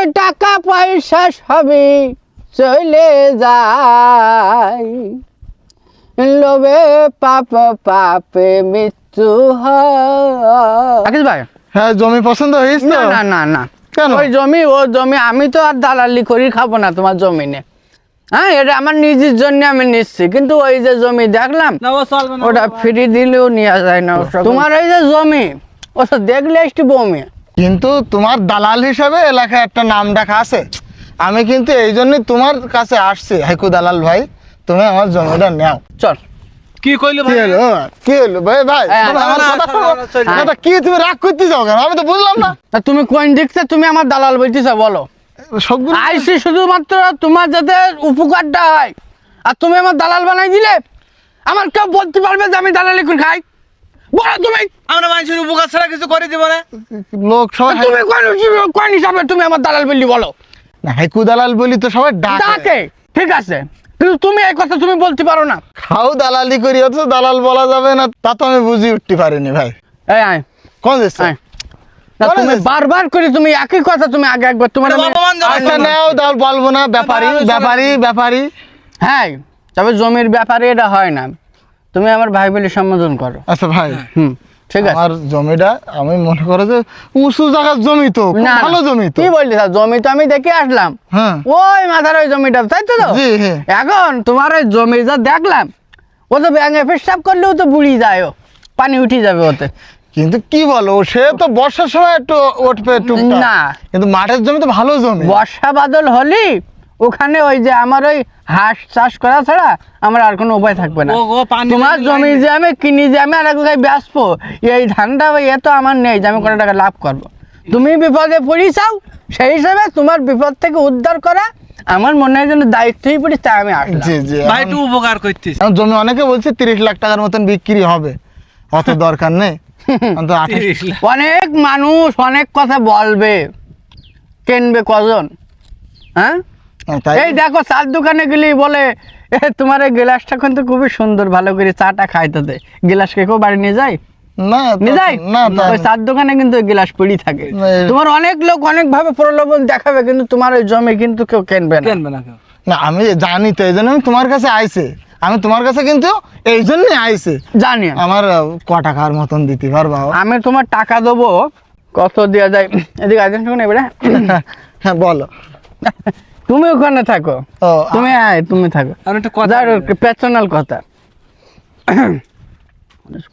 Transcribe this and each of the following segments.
ওই টাকা পয়সা সবই চলে যায়, লোভে পাপে মৃত্যু হয়। আকিস ভাই, হ্যাঁ জমি পছন্দ হয়েছে তো? না না না, কেন? ওই জমি আমি তো আর দালালি করি খাবো না তোমার জমিনে। হ্যাঁ, এটা আমার নিজের জন্য আমি নিচ্ছি, কিন্তু ওই যে জমি দেখলাম ওটা ফ্রি দিলেও নেওয়া যায় না। তোমার ওই যে জমি ওটা দেখলে একটু বমি। কিন্তু তোমার দালাল হিসাবে এলাকায় একটা নাম ডাকা আছে। আমি কিন্তু এই জন্যই তোমার কাছে আসছি, হাইকু দালাল ভাই, তুমি আমার জমিটা নাও। চল। কি কইলো কি ভাই? হলো কি হলো ভাই ভাই হ্যাঁ, তুমি আমার না, কথা না, না, শোনো। না, এটা কি তুমি রাগ করতে যাও কেন? আমি তো বুঝলাম না। তা তুমি কোন দিকতে তুমি আমার দালাল বলতেছ বলো? সবগুলো আইসি শুধুমাত্র তোমার যাতে উপকারটা হয়, আর তুমি আমার দালাল বানাই দিলে আমার কেউ বলতে পারবে যে আমি দালালি করে খাই? বলো তুমি। আমরা মানুষের উপকার ছাড়া কিছু করে দিব না। লোক সবাই তুমি কোন হিসাবে তুমি আমার দালাল বললি বলো? না, হাইকু দালাল বলি তো সবাই ডাকে। ডাকে ঠিক আছে, কিন্তু তুমি এই কথা তুমি বলতে পারো না। খাও দালালি করি, অথচ দালাল বলা যাবে না, তা তো আমি বুঝি উঠতে পারিনি ভাই। এই আয় কোন যাচ্ছে? আয়। না, বলো তুমি যে- বারবার করে তুমি একই কথা তুমি আগে একবার তোমার আমি- অপমান জানাই আচ্ছা নাও দাল বলবো না, ব্যাপারী ব্যাপারী ব্যাপারী। হ্যাঁ, তবে জমির ব্যাপারে এটা হয় না, তুমি আমার ভাই বলে সম্বোধন করো। আচ্ছা ভাই, ঠিক আছে। আমার জমিটা আমি মনে করো যে উঁচু জায়গার জমি তো, খুব না, না, ভালো জমি তো। কি বললি স্যার, জমি তো আমি দেখে আসলাম, হ্যাঁ ওই মাথার ওই জমিটা, তাই তো? জি হ্যাঁ। এখন তোমার ওই জমি যা দেখলাম, ও তো ব্যাঙে পেশাব করলেও তো বুড়ি যায়, ও পানি উঠে যাবে ওতে। কিন্তু কি বলো, সে তো বর্ষার সময় একটু উঠবে টুকটাক। না। কিন্তু মাঠের জমি তো ভালো জমি। বর্ষা বাদল হলি ওখানে ওই যে আমার ওই হাঁস চাষ করা ছাড়া আমার আর কোনো উপায় থাকবে না। ও পানি তোমার জমি যে আমি কিনি, যে আমি আর এক জায়গায় বেচবো, এই ধানটা এ তো আমার নেই যে আমি কোনো টাকা লাভ করবো। তুমি বিপদে পড়ি চাও, সেই হিসাবে তোমার বিপদ থেকে উদ্ধার করা আমার মনে হয় যেন দায়িত্বই পড়ি, তাই আমি আসলাম। জি জি। ভাই একটু উপকার করতেছি। এখন জমি অনেকে বলছে 30 লাখ টাকার মতন বিক্রি হবে, অত দরকার নেই। অন্তত 28 অনেক মানুষ অনেক কথা বলবে, কেনবে কজন? হ্যাঁ, তাই এই দেখো চার দোকানে গেলি বলে তোমার এই গ্লাসটা কিন্তু খুবই সুন্দর, ভালো করে চাটা খাইতে দে। গ্লাস কে কেউ বাড়ি নিয়ে যায়? না নিয়ে যায় না ওই চার দোকানে কিন্তু ওই গ্লাস পড়ি থাকে। না, তোমার অনেক লোক অনেক ভাবে প্রলোভন দেখাবে, কিন্তু তোমার ওই জমি কিন্তু কেউ কেনবে না। কেনবে না কেউ। না আমি জানি তো, এই জন্য আমি তোমার কাছে আইছে। আমি তোমার কাছে কিন্তু এই জন্যই আইছে। জানি আমার ক টাকার মতন দিতে পারবা? আমি তোমার টাকা দেবো, কত দেওয়া যায়? এদিকে আসেন শুনে এবারে। হ্যাঁ বলো। তুমি ওখানে থাকো, ও তুমি তুমি থাকো। আর একটা কথা পার্সোনাল কথা।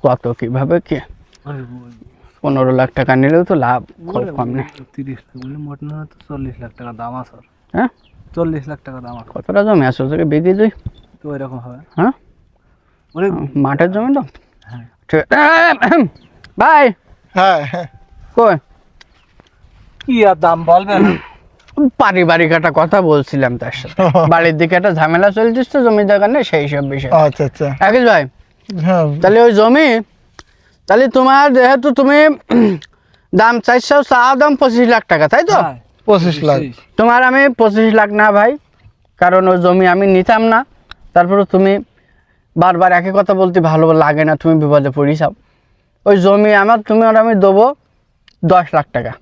কত কিভাবে কি 15 লাখ টাকা নিলেও তো লাভ খুব কম নেই। 30 লাখ বলে মোট না তো 40 লাখ টাকা দাম আছে। হ্যাঁ, 40 লাখ টাকা দাম আছে কতটা জমি আছে তোকে বেঁধে দিই? তো এরকম হবে। হ্যাঁ, ওরে মাঠের জমি তো। হ্যাঁ। ঠিক ভাই, হ্যাঁ হ্যাঁ। কই কি আর দাম বলবেন? পারিবারিক একটা কথা বলছিলাম তার সাথে, বাড়ির দিকে একটা ঝামেলা চলছিস তো জমি জায়গা নেই, সেই সব বিষয়। আচ্ছা আচ্ছা। আকিস ভাই, হ্যাঁ তাহলে ওই জমি, তাহলে তোমার যেহেতু তুমি দাম চাইছো, চা দাম 25 লাখ টাকা, তাই তো? হ্যাঁ, 25 লাখ। তোমার আমি 25 লাখ না ভাই, কারণ ওই জমি আমি নিতাম না। তারপরে তুমি বারবার একই কথা বলতে ভালো লাগে না, তুমি বিপদে পড়ি চাও। ওই জমি আমার, তুমি আর আমি দেবো 10 লাখ টাকা।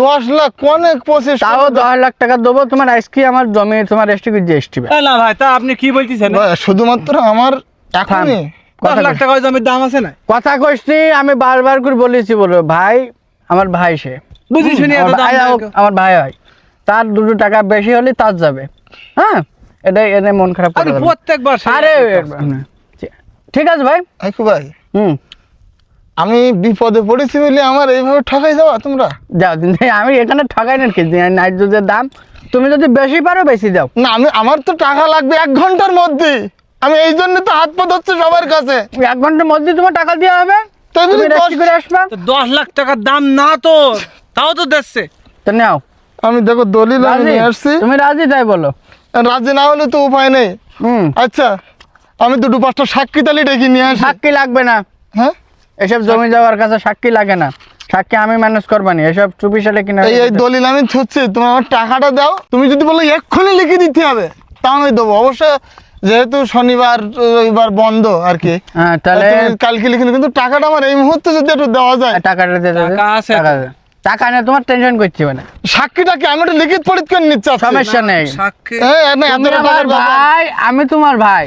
10 লাখ অনেক, 25 তাও 10 লাখ টাকা দেবো তোমার। আজকে আমার জমি তোমার রেস্ট্রিক্ট জিএসটি। এই না ভাই, তা আপনি কি বলতেছেন? শুধুমাত্র আমার এখনই 10 লাখ টাকা ওই জমির দাম আছে না? কথা কইছি, আমি বারবার করে বলেছি, বলো ভাই, আমার ভাই সে বুঝি শুনি এত আমার দাম ভাই দেয় হোক, কেউ? আমার ভাই হয়, তার 2 টাকা বেশি হলে তার যাবে। হ্যাঁ, এটাই এনে মন খারাপ করে আরে দেবেন। প্রত্যেকবার সেই আরে একই কথা। ঠিক আছে ভাই। হাইকু ভাই, হুম, আমি বিপদে পড়েছি বলে আমার এইভাবে ঠকাই যাওয়া তোমরা? যাও, আমি এখানে ঠকাই না কি, নাইট দুধের দাম তুমি যদি বেশি পারো বেশি দাও। না আমি, আমার তো টাকা লাগবে 1 ঘন্টার মধ্যে। আমি এই জন্য তো হাত পা ধরছি সবার কাছে। 1 ঘন্টার মধ্যে তোমার টাকা দেওয়া হবে, তাই তুমি বলে রেস্টি করে আসবা। তো 10 লাখ টাকার দাম না তো, তাও তো দেখছে। তো নাও, আমি দেখো দলিল আমি রাজি? নিয়ে আসছি। তুমি রাজি তাই বলো। রাজি না হলে তো উপায় নেই। হুম, আচ্ছা আমি 2-5টা সাক্ষী তালি ডেকে নিয়ে আসি। সাক্ষী লাগবে না, হ্যাঁ এসব জমি যাওয়ার কাছে সাক্ষী লাগে না। সাক্ষী আমি ম্যানেজ করবানি, এসব চুপি সালে কিনা। এই দলিল আমি থুচ্ছি, তুমি আমার টাকাটা দাও। তুমি যদি বলো এক্ষুনি লিখে দিতে হবে, তাও আমি দেবো অবশ্য, যেহেতু শনিবার রবিবার বন্ধ আর কি। হ্যাঁ, তাহলে তুমি কালকে লিখে নিও, কিন্তু টাকাটা আমার এই মুহূর্তে যদি একটু দেওয়া যায়। টাকাটা দিয়ে দাও। টাকা আছে তো। টাকা নিয়ে তোমার টেনশন করতে হবে না, সাক্ষীটা কি আমি একটু লিখিত পরীত করে নিচ্ছি আজকে। সমস্যা নেই। সাক্ষী না, এত তুমি আমার টাকার ব্যাপার। ভাই, আমি তোমার ভাই,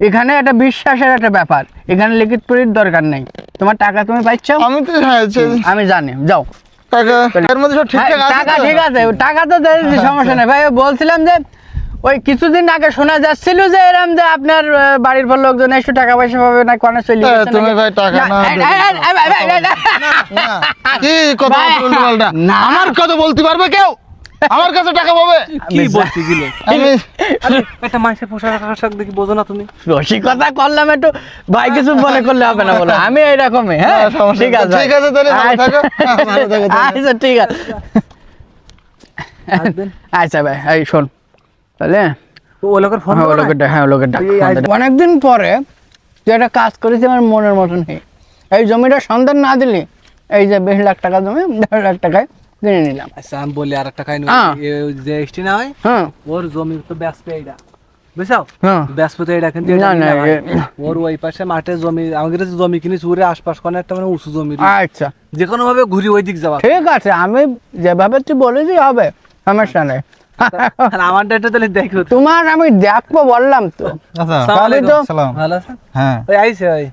এখানে একটা বিশ্বাসের একটা ব্যাপার, এখানে লিখিত পরীর দরকার নেই। তোমার টাকা তুমি পাইছ, আমি তো আমি জানি, যাও। টাকা এর মধ্যে সব ঠিকঠাক আছে টাকা তো? ঠিক আছে, টাকা তো দিয়েছি, সমস্যা নেই ভাই। বলছিলাম যে ওই কিছুদিন আগে শোনা যাচ্ছিল যে এরম যে আপনার বাড়ির পর লোকজন একটু টাকা পয়সা পাবে না, কোনে চলে গেছে তুমি নাকি? ভাই টাকা না, না এই, এই, এই, এই, এই, এই, এই, না, কি কথা ভাই, উল্টোপাল্টা? না। আমার কথা বলতে পারবে কেউ? আমার কাছে টাকা পাবে? কি বলতে গেলে আমি একটা মানুষের পোশাক আশাক দেখি বোঝো না তুমি? রসিকতা করলাম একটু, ভাই কিছু মনে করলে হবে না, বলো আমি এইরকমই। হ্যাঁ, না, সমস্যা ঠিক নেই। আছে, ঠিক আছে, তাহলে ভালো আচ্ছা। থাকো। হ্যাঁ, ভালো থাকো তাহলে। আচ্ছা ঠিক আছে, আসবেন। আচ্ছা ভাই, এই শোন তাহলে, ওই লোকের ফোন হ্যাঁ, ও লোকেরটা, হ্যাঁ, ও লোকেরটা। অনেকদিন পরে তুই একটা কাজ করেছিস আমার মনের মতন নেই। এই জমিটা সন্ধান না দিলি, এই যে 20 লাখ টাকা জমি 1.5 লাখ টাকায় কিনে নিলাম। আচ্ছা আমি বলি আর একটা কাহিনী, হ্যাঁ। যে এসটি না হয় হ্যাঁ, ওর জমি তো ব্যস্ত এইটা, বুঝছো? হ্যাঁ, ব্যস্ত তো এইটা কিন্তু না, এটা না, কিনা হয়। এ- ওর ওই পাশে মাঠে জমি, আমাদের কাছে জমি কিনেছি ওরে আশপাশ কোনে একটা মানে উঁচু জমি, আচ্ছা যে কোনো ভাবে ঘুরি ওই দিক যাওয়া। ঠিক আছে, আমি যেভাবে তুই বলেছি হবে, সমস্যা নেই। আর আমারটা এটা তাহলে দেখো তো। তোমার আমি দেখবো বললাম তো। আচ্ছা আসসালামু তাহলে তো আলাইকুম। ভালো আছেন? হ্যাঁ ওই আইছে ওই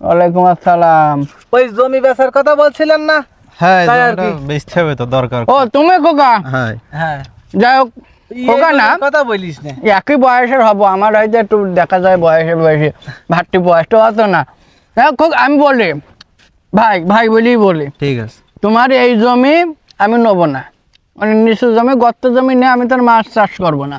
ওয়ালাইকুম আসসালাম। ওই জমি বেচার কথা বলছিলেন না? হ্যাঁ তাই আর জমিটা কি? বেচতে হবে তো দরকার। ও তুমি খোকা, হ্যাঁ হ্যাঁ, যাই হোক, এই খোকা না, জমির কথা বলিস না। একই বয়সের হবো, আমার হয়তো একটু দেখা যায় বয়সে বয়সে, ভাট্টি বয়সটা অত না। যাই হোক, আমি বলি ভাই, ভাই বলেই বলি, ঠিক আছে। তোমার এই জমি আমি নেবো না, মানে নিচু জমি, গর্ত জমি নিয়ে আমি তোর মাছ চাষ করবো না।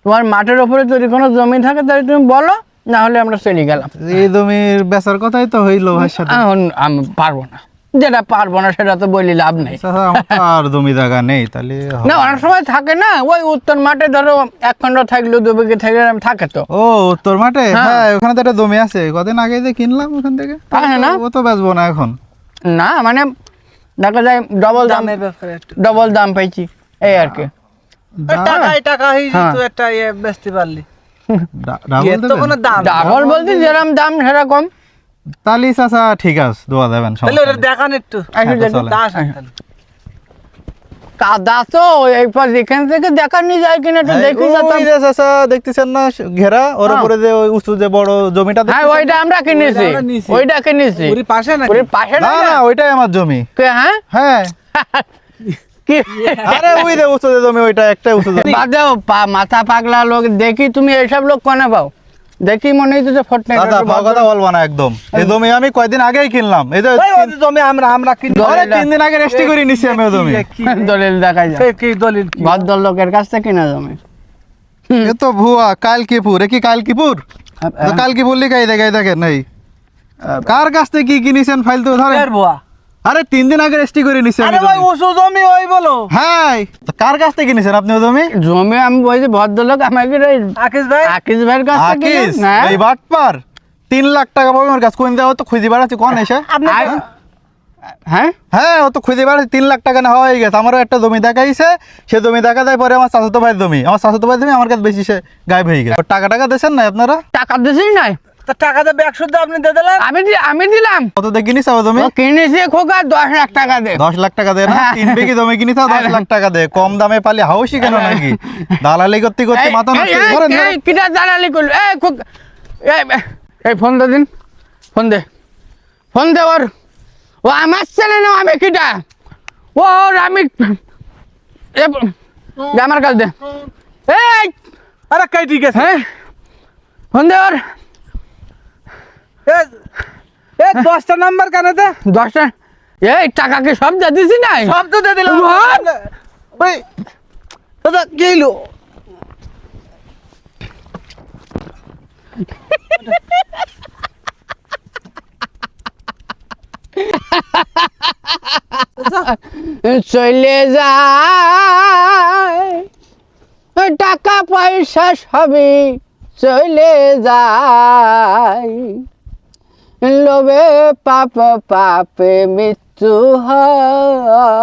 তোমার মাঠের ওপরে যদি কোনো জমি থাকে তাহলে তুমি বলো, না হলে আমরা চলে গেলাম। এই জমির বেচার কথাই তো হইলো ভাইয়ের সাথে। এখন আমি পারবো না, যেটা পারবো না সেটা তো বলি লাভ নেই। আচ্ছা, আমার তো আর জমি জায়গা নেই তাহলে হবে না, অনেক সময় থাকে না, ওই উত্তর মাঠে ধরো 1 খণ্ড থাকলো, 2 বিঘে থাকলে থাকে তো। ও উত্তর মাঠে, হ্যাঁ। হ্যাঁ ওখানে তো একটা জমি আছে, কদিন আগে যে কিনলাম ওখান থেকে। আছে না? ও তো বেচবো না এখন। না মানে দেখা যায় ডবল দাম, দামের ব্যাপারে একটু ডবল দাম পাইছি, এই আর কি। টাকায় টাকা হয়ে হ্যাঁ। যেত একটা ইয়ে বেচতে পারলি। ডাবল এর তো দেবেন? কোনো দাম নেই। ডাবল বলতে যেরকম দাম সেরকম। তাহলে চাচা ঠিক আছে, দোয়া দেবেন সব। তাহলে ওটা দেখান একটু। আসো হ্যাঁ, তো দেখি। চলে। তা আসেন তাহলে। কাদা তো এইবার এখান থেকে দেখা নিয়ে যায় কিনা একটু দেখি যেতাম। চাচা দেখতেছেন না ঘেরা, ওর হ্যাঁ। উপরে যে ওই উঁচু যে বড় জমিটা হ্যাঁ, দেখতেছেন? ওইটা আমরা কিনেছি, ওইটা আমরা নিছি। ওইটা কিনেছি। ওরই পাশে নাকি? ওর পাশে না না ওইটাই আমার জমি। কে, হ্যাঁ হ্যাঁ কি আরে ওই যে উঁচু যে জমি, ওইটা একটা উঁচু জমি। বাদেও মাথা পাগলা লোক দেখি, তুমি এইসব লোক কোনে পাও? দেখি মনে হচ্ছে যে ফটনা দাদা ভাও কথা বলবো না একদম। এই জমি আমি কয়দিন আগেই কিনলাম, এই যে ওই ওই জমি আমরা কিনি। আরে 3 দিন আগে রেজিস্ট্রি করে নিছি আমি ওই জমি। দলিল দেখা যায়, সেই কি দলিল কি? ভদ্র লোকের কাছ থেকে কিনা জমি। এ তো ভুয়া কালকিপুর, এ কি কালকিপুর? তো কালকিপুর লিখাই দেখাই দেখেন নাই। কার কাছ থেকে কি কিনেছেন ফাইল তো ধরে? এর বুয়া। আরে 3 দিন আগে রেজিস্ট্রি করে নিছি আমি আরে ভাই জমি। উঁচু জমি ওই বলো। হ্যাঁ তো কার কাছ থেকে কিনেছেন আপনি ওই জমি? জমি আমি ওই যে ভদ্রলোক আমাকে ওই আকিস ভাই আকিস ভাইয়ের কাছ থেকে আকিস কিনে- হ্যাঁ। এই বাটপার 3 লাখ টাকা পাবে আমার কাছে, কোন দেওয়া তো খুঁজে বেড়াচ্ছি কোন এসে। আপনি হ্যাঁ, হ্যাঁ ও তো খুঁজে বেড়াচ্ছি, 3 লাখ টাকা না হয়ে গেছে। আমারও একটা জমি দেখাইছে, সে জমি দেখা যায় পরে আমার চাচাতো ভাইয়ের জমি, আমার চাচাতো ভাইয়ের জমি আমার কাছে বেশি সে গায়েব হয়ে গেছে। টাকা টাকা দিয়েছেন না আপনারা? টাকা দিছিস নাই? তা টাকা দিয়ে ব্যাগ শুদ্ধ আপনি দিয়ে দিলেন। আমি দিলাম, কত দিয়ে কিনিস ও জমি? ও কিনেছি খোকা 10 লাখ টাকা দে। 10 লাখ টাকা দেয় না? 3 বিঘি জমি কিনিস 10 লাখ টাকা দে, কম দামে পালি হাউসি কেন নাকি? দালালি করতে করতে মাথা নষ্ট। ধরেন, ধরেন। কিটা দালালি করলো? এই খোকা, এই ফোন দে দিন, ফোন দে, ফোন দে ওর। ও আমার ছেলে না, আমি কিটা ওর, আমি আমার কাছে দে। এই আরে কাই ঠিক আছে। হ্যাঁ, ফোন দে ওর। এ 10টা নাম্বার কেন দে? 10টা, এই টাকা কি সব দিয়ে দিছি নাই? সব তো দিয়ে দিলাম। What? ভাই দাদা কি হইলো? চলে যায় টাকা পয়সা সবই চলে যায়, লোভে পাপ পাপে মৃত্যু হয়।